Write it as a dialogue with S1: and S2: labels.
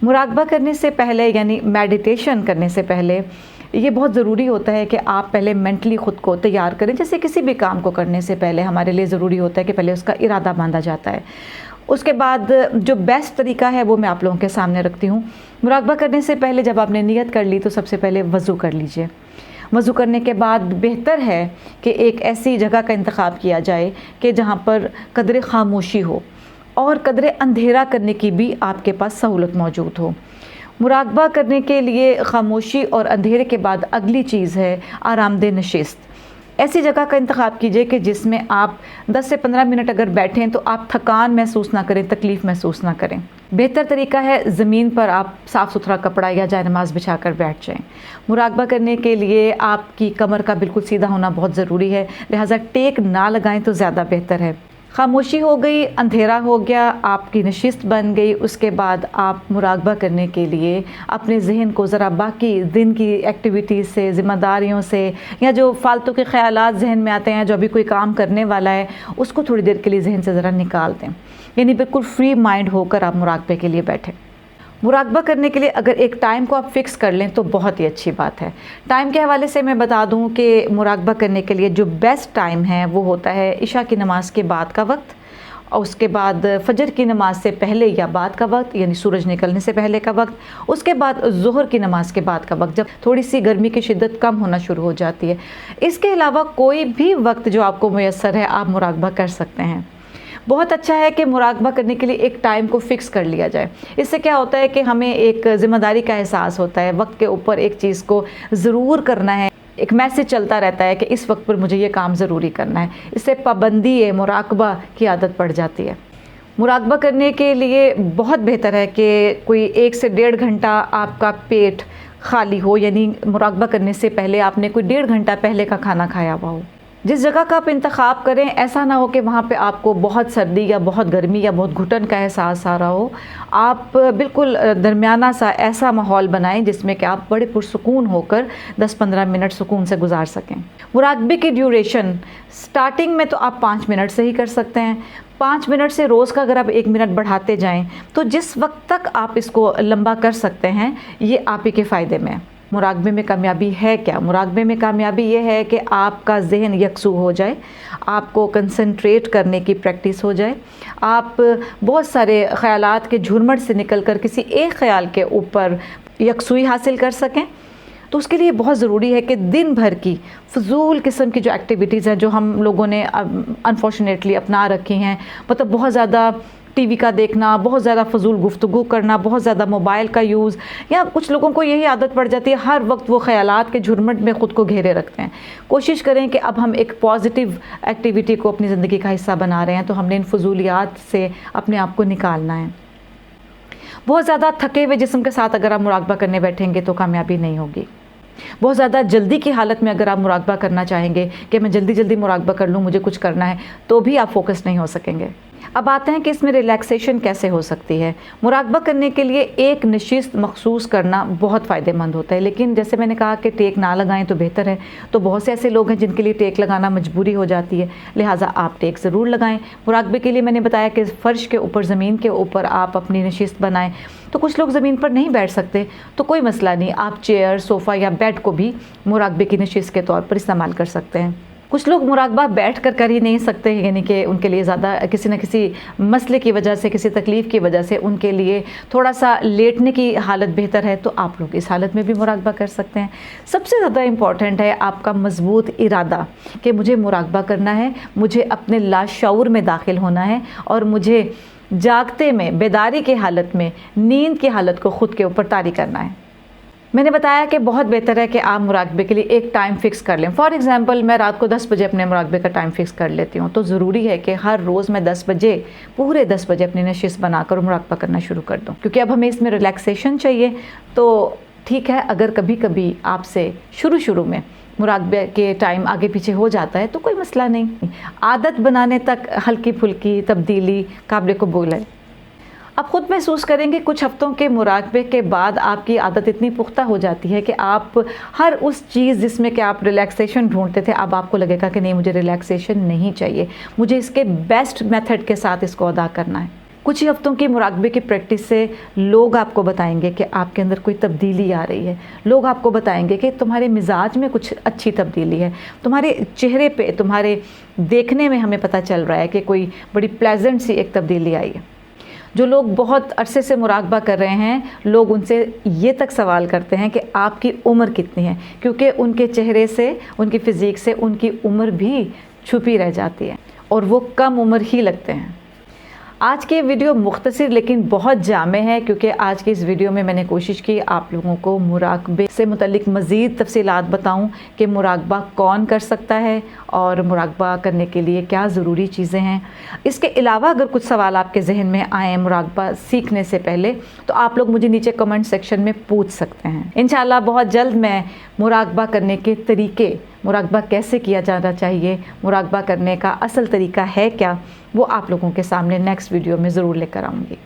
S1: मुराकबा करने से पहले यानी मेडिटेशन करने से पहले ये बहुत ज़रूरी होता है कि आप पहले मेंटली ख़ुद को तैयार करें। जैसे किसी भी काम को करने से पहले हमारे लिए ज़रूरी होता है कि पहले उसका इरादा बांधा जाता है। उसके बाद जो बेस्ट तरीका है वो मैं आप लोगों के सामने रखती हूँ। मुराकबा करने से पहले जब आपने नियत कर ली तो सबसे पहले वज़ू कर लीजिए। वज़ू करने के बाद बेहतर है कि एक ऐसी जगह का इंतखाब किया जाए कि जहाँ पर कदरे ख़ामोशी हो और कदरे अंधेरा करने की भी आपके पास सहूलत मौजूद हो। मुराकबा करने के लिए ख़ामोशी और अंधेरे के बाद अगली चीज़ है आरामदेह नशिस्त। ऐसी जगह का इंतखाब कीजिए कि जिसमें आप 10 से 15 मिनट अगर बैठें तो आप थकान महसूस ना करें, तकलीफ़ महसूस ना करें। बेहतर तरीका है ज़मीन पर आप साफ़ सुथरा कपड़ा या जाए नमाज़ बिछा कर बैठ जाएँ। मुराकबा करने के लिए आपकी कमर का बिल्कुल सीधा होना बहुत ज़रूरी है, लिहाजा टेक ना लगाएं तो ज़्यादा बेहतर है। खामोशी हो गई, अंधेरा हो गया, आपकी नशिस्त बन गई। उसके बाद आप मुराकबा करने के लिए अपने जहन को ज़रा बाकी दिन की एक्टिविटीज़ से, ज़िम्मेदारियों से या जो फालतू के ख़यालात जहन में आते हैं, जो अभी कोई काम करने वाला है, उसको थोड़ी देर के लिए जहन से ज़रा निकाल दें। यानी बिल्कुल फ्री माइंड होकर आप मुराकबे के लिए बैठें। मुराकबा करने के लिए अगर एक टाइम को आप फ़िक्स कर लें तो बहुत ही अच्छी बात है। टाइम के हवाले से मैं बता दूं कि मुराकबा करने के लिए जो बेस्ट टाइम है वो होता है इशा की नमाज़ के बाद का वक्त, और उसके बाद फ़जर की नमाज़ से पहले या बाद का वक्त, यानी सूरज निकलने से पहले का वक्त, उसके बाद ज़ोहर की नमाज़ के बाद का वक्त, जब थोड़ी सी गर्मी की शिद्दत कम होना शुरू हो जाती है। इसके अलावा कोई भी वक्त जो आपको मुयस्सर है आप मुराकबा कर सकते हैं। बहुत अच्छा है कि मुराकबा करने के लिए एक टाइम को फ़िक्स कर लिया जाए। इससे क्या होता है कि हमें एक ज़िम्मेदारी का एहसास होता है, वक्त के ऊपर एक चीज़ को ज़रूर करना है, एक मैसेज चलता रहता है कि इस वक्त पर मुझे ये काम ज़रूरी करना है। इससे पाबंदी मुराकबा की आदत पड़ जाती है। मुराकबा करने के लिए बहुत बेहतर है कि कोई 1 से 1.5 घंटा आपका पेट खाली हो, यानी मुराकबा करने से पहले आपने कोई 1.5 घंटा पहले का खाना खाया हुआ हो। जिस जगह का आप इंतखाब करें ऐसा ना हो कि वहाँ पे आपको बहुत सर्दी या बहुत गर्मी या बहुत घुटन का एहसास आ रहा हो। आप बिल्कुल दरमियाना सा ऐसा माहौल बनाएं जिसमें कि आप बड़े पुरसुकून होकर 10-15 मिनट सुकून से गुजार सकें। मुराकबे की ड्यूरेशन स्टार्टिंग में तो आप 5 मिनट से ही कर सकते हैं। 5 मिनट से रोज़ का अगर आप 1 मिनट बढ़ाते जाएँ तो जिस वक्त तक आप इसको लंबा कर सकते हैं ये आप ही के फ़ायदे में। मुराकबे में कामयाबी है क्या? मुराकबे में कामयाबी ये है कि आपका जहन यकसू हो जाए, आपको कंसंट्रेट करने की प्रैक्टिस हो जाए, आप बहुत सारे ख़यालात के झुरमुट से निकलकर किसी एक ख़याल के ऊपर यकसूई हासिल कर सकें। तो उसके लिए बहुत ज़रूरी है कि दिन भर की फ़जूल किस्म की जो एक्टिविटीज़ हैं जो हम लोगों ने अनफॉर्चुनेटली अपना रखी हैं, मतलब बहुत ज़्यादा टीवी का देखना, बहुत ज़्यादा फ़जूल गुफ्तगू करना, बहुत ज़्यादा मोबाइल का यूज़, या कुछ लोगों को यही आदत पड़ जाती है हर वक्त वो ख़यालात के झुरमुट में ख़ुद को घेरे रखते हैं। कोशिश करें कि अब हम एक पॉजिटिव एक्टिविटी को अपनी ज़िंदगी का हिस्सा बना रहे हैं तो हमने इन फजूलियात से अपने आप को निकालना है। बहुत ज़्यादा थके हुए जिस्म के साथ अगर आप मुराकबा करने बैठेंगे तो कामयाबी नहीं होगी। बहुत ज़्यादा जल्दी की हालत में अगर आप मुराकबा करना चाहेंगे कि मैं जल्दी जल्दी मुराकबा कर लूँ, मुझे कुछ करना है, तो भी आप फोकस नहीं हो सकेंगे। अब आते हैं कि इसमें रिलैक्सेशन कैसे हो सकती है। मुराकबा करने के लिए एक नशिस्त मखसूस करना बहुत फ़ायदेमंद होता है, लेकिन जैसे मैंने कहा कि टेक ना लगाएं तो बेहतर है। तो बहुत से ऐसे लोग हैं जिनके लिए टेक लगाना मजबूरी हो जाती है, लिहाजा आप टेक ज़रूर लगाएं। मुराकबे के लिए मैंने बताया कि फ़र्श के ऊपर, ज़मीन के ऊपर आप अपनी नशिस्त बनाएं। तो कुछ लोग ज़मीन पर नहीं बैठ सकते तो कोई मसला नहीं, आप चेयर, सोफ़ा या बेड को भी मुराकबे की नशिस्त के तौर पर इस्तेमाल कर सकते हैं। कुछ लोग मुराकबा बैठ कर ही नहीं सकते, यानी कि उनके लिए ज़्यादा किसी न किसी मसले की वजह से, किसी तकलीफ़ की वजह से उनके लिए थोड़ा सा लेटने की हालत बेहतर है, तो आप लोग इस हालत में भी मुराकबा कर सकते हैं। सबसे ज़्यादा इम्पॉर्टेंट है आपका मज़बूत इरादा कि मुझे मुराकबा करना है, मुझे अपने लाशऊर में दाखिल होना है और मुझे जागते में, बेदारी की हालत में, नींद की हालत को ख़ुद के ऊपर तारी करना है। मैंने बताया कि बहुत बेहतर है कि आप मुराकबे के लिए एक टाइम फ़िक्स कर लें। फॉर एग्ज़ाम्पल मैं रात को 10 बजे अपने मुराकबे का टाइम फ़िक्स कर लेती हूँ, तो ज़रूरी है कि हर रोज़ मैं 10 बजे, पूरे 10 बजे अपनी नशिस्त बनाकर मुराकबा करना शुरू कर दूँ, क्योंकि अब हमें इसमें रिलैक्सेशन चाहिए। तो ठीक है, अगर कभी कभी आपसे शुरू में मुराकबे के टाइम आगे पीछे हो जाता है तो कोई मसला नहीं, आदत बनाने तक हल्की फुल्की तब्दीली काबिल कबूल है। आप ख़ुद महसूस करेंगे कुछ हफ्तों के मुराकबे के बाद आपकी आदत इतनी पुख्ता हो जाती है कि आप हर उस चीज़ जिसमें कि आप रिलैक्सेशन ढूंढते थे, अब आपको लगेगा कि नहीं, मुझे रिलैक्सेशन नहीं चाहिए, मुझे इसके बेस्ट मेथड के साथ इसको अदा करना है। कुछ ही हफ्तों की मुराकबे की प्रैक्टिस से लोग आपको बताएंगे कि आपके अंदर कोई तब्दीली आ रही है। लोग आपको बताएंगे कि तुम्हारे मिजाज में कुछ अच्छी तब्दीली है, तुम्हारे चेहरे पे, तुम्हारे देखने में हमें पता चल रहा है कि कोई बड़ी प्लेजेंट सी एक तब्दीली आई है। जो लोग बहुत अरसे से मुराकबा कर रहे हैं, लोग उनसे ये तक सवाल करते हैं कि आपकी उम्र कितनी है, क्योंकि उनके चेहरे से, उनकी फ़िज़ीक से उनकी उम्र भी छुपी रह जाती है और वो कम उम्र ही लगते हैं। आज की वीडियो मुख्तसर लेकिन बहुत जामे है, क्योंकि आज की इस वीडियो में मैंने कोशिश की आप लोगों को मुराकबे से मुतल्लिक मज़ीद तफसीलात बताऊं कि मुराकबा कौन कर सकता है और मुराकबा करने के लिए क्या ज़रूरी चीज़ें हैं। इसके अलावा अगर कुछ सवाल आपके जहन में आए मुराकबा सीखने से पहले, तो आप लोग मुझे नीचे कमेंट सेक्शन में पूछ सकते हैं। इंशाल्लाह बहुत जल्द मैं मुराकबा करने के तरीके, मुराकबा कैसे किया जाना चाहिए, मुराकबा करने का असल तरीका है क्या, वो आप लोगों के सामने नेक्स्ट वीडियो में ज़रूर लेकर आऊँगी।